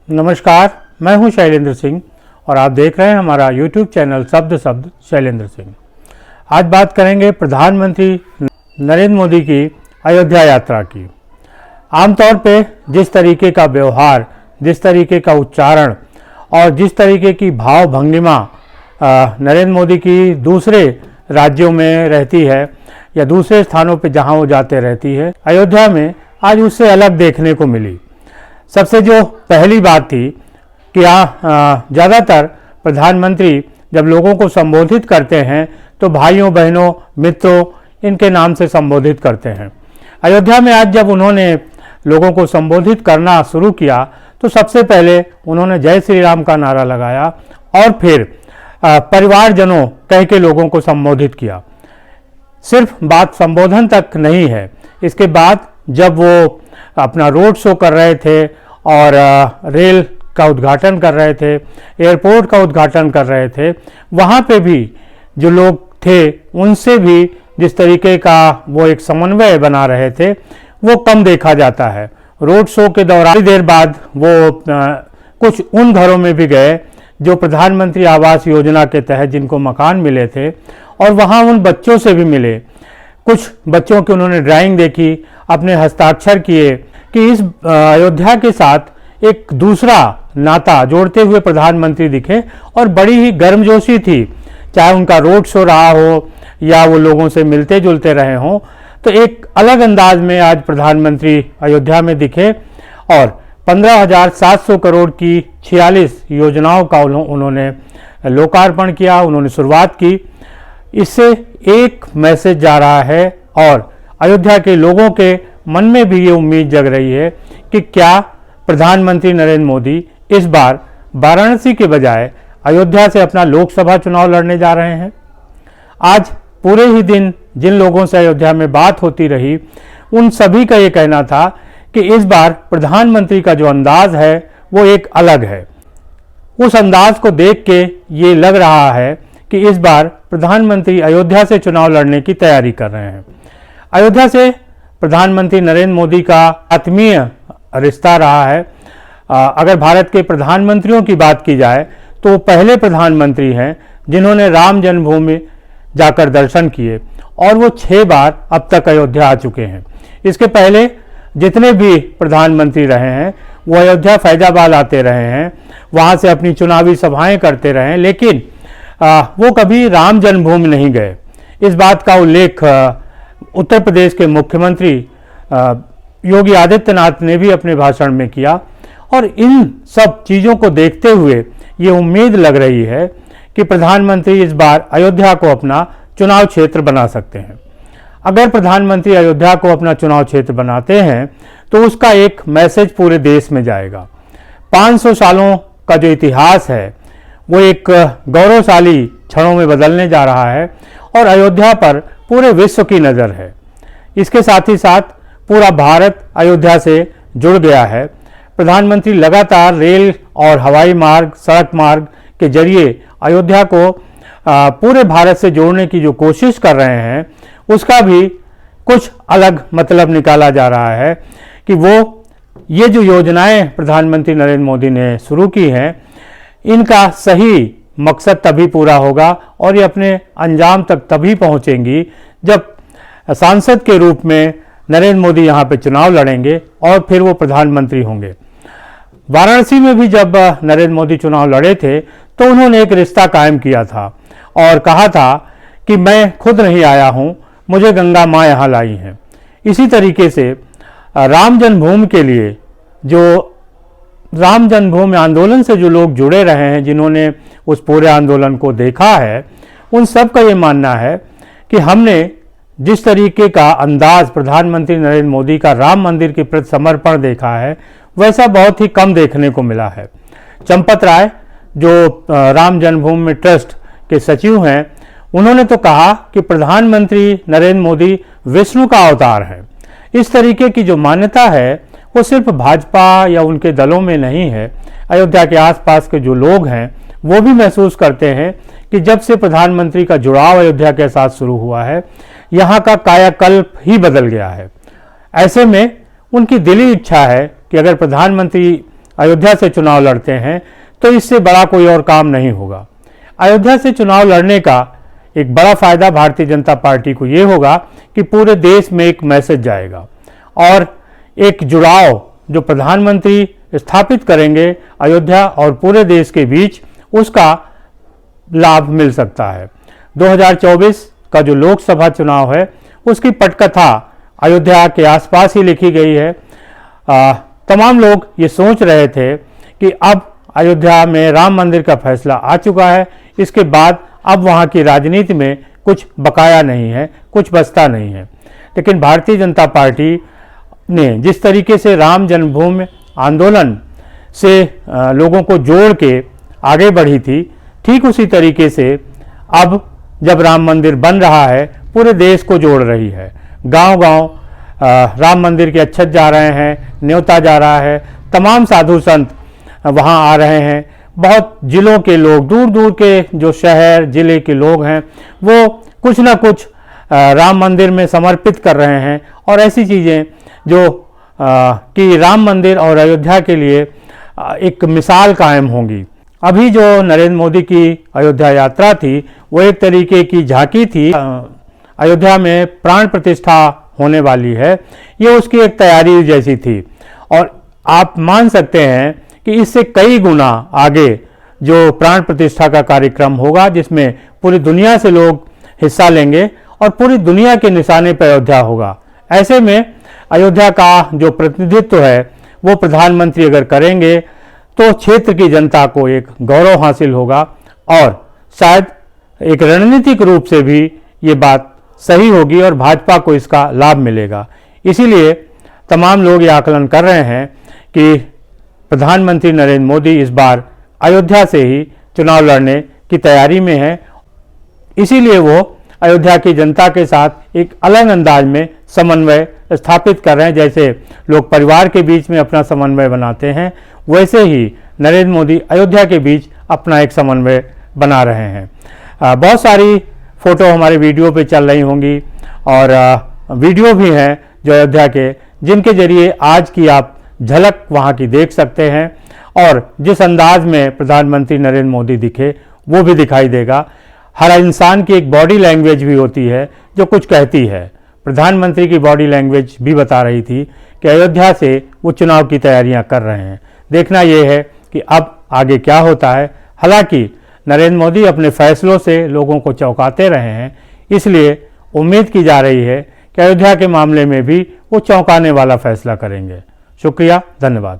नमस्कार, मैं हूं शैलेंद्र सिंह और आप देख रहे हैं हमारा YouTube चैनल शब्द शब्द शैलेंद्र सिंह। आज बात करेंगे प्रधानमंत्री नरेंद्र मोदी की अयोध्या यात्रा की। आमतौर पे जिस तरीके का व्यवहार, जिस तरीके का उच्चारण और जिस तरीके की भाव भंगिमा नरेंद्र मोदी की दूसरे राज्यों में रहती है या दूसरे स्थानों पे जहां वो जाते रहती है, अयोध्या में आज उससे अलग देखने को मिली। सबसे जो पहली बात थी कि ज़्यादातर प्रधानमंत्री जब लोगों को संबोधित करते हैं तो भाइयों बहनों मित्रों इनके नाम से संबोधित करते हैं। अयोध्या में आज जब उन्होंने लोगों को संबोधित करना शुरू किया तो सबसे पहले उन्होंने जय श्री राम का नारा लगाया और फिर परिवारजनों कह के लोगों को संबोधित किया। सिर्फ बात संबोधन तक नहीं है, इसके बाद जब वो अपना रोड शो कर रहे थे और रेल का उद्घाटन कर रहे थे, एयरपोर्ट का उद्घाटन कर रहे थे, वहाँ पे भी जो लोग थे उनसे भी जिस तरीके का वो एक समन्वय बना रहे थे वो कम देखा जाता है। रोड शो के दौरान देर बाद वो कुछ उन घरों में भी गए जो प्रधानमंत्री आवास योजना के तहत जिनको मकान मिले थे और वहाँ उन बच्चों से भी मिले। कुछ बच्चों की उन्होंने ड्राइंग देखी, अपने हस्ताक्षर किए कि इस अयोध्या के साथ एक दूसरा नाता जोड़ते हुए प्रधानमंत्री दिखे और बड़ी ही गर्मजोशी थी। चाहे उनका रोड शो रहा हो या वो लोगों से मिलते जुलते रहे हों, तो एक अलग अंदाज में आज प्रधानमंत्री अयोध्या में दिखे और 15,700 करोड़ की 46 योजनाओं का उन्होंने लोकार्पण किया, उन्होंने शुरुआत की। इससे एक मैसेज जा रहा है और अयोध्या के लोगों के मन में भी ये उम्मीद जग रही है कि क्या प्रधानमंत्री नरेंद्र मोदी इस बार वाराणसी के बजाय अयोध्या से अपना लोकसभा चुनाव लड़ने जा रहे हैं। आज पूरे ही दिन जिन लोगों से अयोध्या में बात होती रही उन सभी का ये कहना था कि इस बार प्रधानमंत्री का जो अंदाज है वो एक अलग है। उस अंदाज को देख के ये लग रहा है कि इस बार प्रधानमंत्री अयोध्या से चुनाव लड़ने की तैयारी कर रहे हैं। अयोध्या से प्रधानमंत्री नरेंद्र मोदी का आत्मीय रिश्ता रहा है। अगर भारत के प्रधानमंत्रियों की बात की जाए तो वो पहले प्रधानमंत्री हैं जिन्होंने राम जन्मभूमि जाकर दर्शन किए और वो 6 बार अब तक अयोध्या आ चुके हैं। इसके पहले जितने भी प्रधानमंत्री रहे हैं वो अयोध्या फैजाबाद आते रहे हैं, वहाँ से अपनी चुनावी सभाएं करते रहे हैं, लेकिन वो कभी राम जन्मभूमि नहीं गए। इस बात का उल्लेख उत्तर प्रदेश के मुख्यमंत्री योगी आदित्यनाथ ने भी अपने भाषण में किया और इन सब चीज़ों को देखते हुए ये उम्मीद लग रही है कि प्रधानमंत्री इस बार अयोध्या को अपना चुनाव क्षेत्र बना सकते हैं। अगर प्रधानमंत्री अयोध्या को अपना चुनाव क्षेत्र बनाते हैं तो उसका एक मैसेज पूरे देश में जाएगा। 500 सालों का जो इतिहास है वो एक गौरवशाली क्षणों में बदलने जा रहा है और अयोध्या पर पूरे विश्व की नज़र है। इसके साथ ही साथ पूरा भारत अयोध्या से जुड़ गया है। प्रधानमंत्री लगातार रेल और हवाई मार्ग, सड़क मार्ग के जरिए अयोध्या को पूरे भारत से जोड़ने की जो कोशिश कर रहे हैं उसका भी कुछ अलग मतलब निकाला जा रहा है कि ये जो योजनाएं प्रधानमंत्री नरेंद्र मोदी ने शुरू की हैं इनका सही मकसद तभी पूरा होगा और ये अपने अंजाम तक तभी पहुंचेंगी जब सांसद के रूप में नरेंद्र मोदी यहाँ पे चुनाव लड़ेंगे और फिर वो प्रधानमंत्री होंगे। वाराणसी में भी जब नरेंद्र मोदी चुनाव लड़े थे तो उन्होंने एक रिश्ता कायम किया था और कहा था कि मैं खुद नहीं आया हूँ, मुझे गंगा माँ यहाँ लाई हैं। इसी तरीके से राम जन्मभूमि के लिए जो राम जन्मभूमि आंदोलन से जो लोग जुड़े रहे हैं, जिन्होंने उस पूरे आंदोलन को देखा है, उन सब का ये मानना है कि हमने जिस तरीके का अंदाज प्रधानमंत्री नरेंद्र मोदी का राम मंदिर के प्रति समर्पण देखा है वैसा बहुत ही कम देखने को मिला है। चंपत राय जो राम जन्मभूमि ट्रस्ट के सचिव हैं, उन्होंने तो कहा कि प्रधानमंत्री नरेंद्र मोदी विष्णु का अवतार है। इस तरीके की जो मान्यता है वो सिर्फ भाजपा या उनके दलों में नहीं है। अयोध्या के आसपास के जो लोग हैं वो भी महसूस करते हैं कि जब से प्रधानमंत्री का जुड़ाव अयोध्या के साथ शुरू हुआ है यहाँ का कायाकल्प ही बदल गया है। ऐसे में उनकी दिली इच्छा है कि अगर प्रधानमंत्री अयोध्या से चुनाव लड़ते हैं तो इससे बड़ा कोई और काम नहीं होगा। अयोध्या से चुनाव लड़ने का एक बड़ा फायदा भारतीय जनता पार्टी को ये होगा कि पूरे देश में एक मैसेज जाएगा और एक जुड़ाव जो प्रधानमंत्री स्थापित करेंगे अयोध्या और पूरे देश के बीच, उसका लाभ मिल सकता है। 2024 का जो लोकसभा चुनाव है उसकी पटकथा अयोध्या के आसपास ही लिखी गई है। तमाम लोग ये सोच रहे थे कि अब अयोध्या में राम मंदिर का फैसला आ चुका है, इसके बाद अब वहाँ की राजनीति में कुछ बकाया नहीं है, कुछ बचता नहीं है। लेकिन भारतीय जनता पार्टी ने जिस तरीके से राम जन्मभूमि आंदोलन से लोगों को जोड़ के आगे बढ़ी थी, ठीक उसी तरीके से अब जब राम मंदिर बन रहा है पूरे देश को जोड़ रही है। गांव-गांव राम मंदिर के अच्छत जा रहे हैं, न्योता जा रहा है, तमाम साधु संत वहां आ रहे हैं। बहुत जिलों के लोग, दूर दूर के जो शहर जिले के लोग हैं वो कुछ ना कुछ राम मंदिर में समर्पित कर रहे हैं और ऐसी चीज़ें जो कि राम मंदिर और अयोध्या के लिए एक मिसाल कायम होंगी। अभी जो नरेंद्र मोदी की अयोध्या यात्रा थी वो एक तरीके की झांकी थी। अयोध्या में प्राण प्रतिष्ठा होने वाली है, ये उसकी एक तैयारी जैसी थी और आप मान सकते हैं कि इससे कई गुना आगे जो प्राण प्रतिष्ठा का कार्यक्रम होगा जिसमें पूरी दुनिया से लोग हिस्सा लेंगे और पूरी दुनिया के निशाने पर अयोध्या होगा। ऐसे में अयोध्या का जो प्रतिनिधित्व है वो प्रधानमंत्री अगर करेंगे तो क्षेत्र की जनता को एक गौरव हासिल होगा और शायद एक रणनीतिक रूप से भी ये बात सही होगी और भाजपा को इसका लाभ मिलेगा। इसीलिए तमाम लोग ये आकलन कर रहे हैं कि प्रधानमंत्री नरेंद्र मोदी इस बार अयोध्या से ही चुनाव लड़ने की तैयारी में है। इसीलिए वो अयोध्या की जनता के साथ एक अलग अंदाज में समन्वय स्थापित कर रहे हैं। जैसे लोग परिवार के बीच में अपना समन्वय बनाते हैं, वैसे ही नरेंद्र मोदी अयोध्या के बीच अपना एक समन्वय बना रहे हैं। बहुत सारी फ़ोटो हमारे वीडियो पे चल रही होंगी और वीडियो भी हैं जो अयोध्या के, जिनके जरिए आज की आप झलक वहाँ की देख सकते हैं और जिस अंदाज में प्रधानमंत्री नरेंद्र मोदी दिखे वो भी दिखाई देगा। हर इंसान की एक बॉडी लैंग्वेज भी होती है जो कुछ कहती है। प्रधानमंत्री की बॉडी लैंग्वेज भी बता रही थी कि अयोध्या से वो चुनाव की तैयारियां कर रहे हैं। देखना यह है कि अब आगे क्या होता है। हालांकि नरेंद्र मोदी अपने फैसलों से लोगों को चौंकाते रहे हैं, इसलिए उम्मीद की जा रही है कि अयोध्या के मामले में भी वो चौंकाने वाला फैसला करेंगे। शुक्रिया, धन्यवाद।